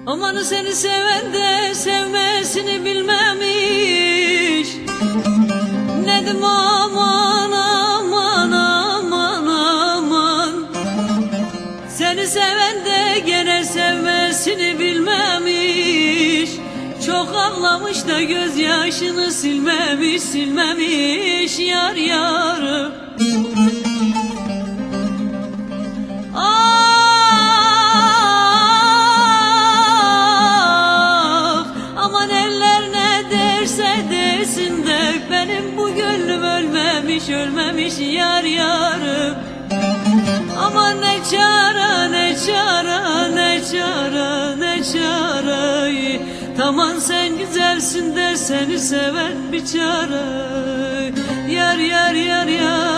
Aman seni seven de sevmesini bilmemiş. Nedim aman aman aman aman. Seni seven de gene sevmesini bilmemiş. Çok ağlamış da gözyaşını silmemiş, silmemiş yar yarım. Ah, aman eller ne derse desin de benim bu gönlüm ölmemiş, ölmemiş yar yarım. Aman ne çare, ne çare, ne çare, ne çare. Tamam sen güzelsin de seni seven bir çare. Yar yar yar yar.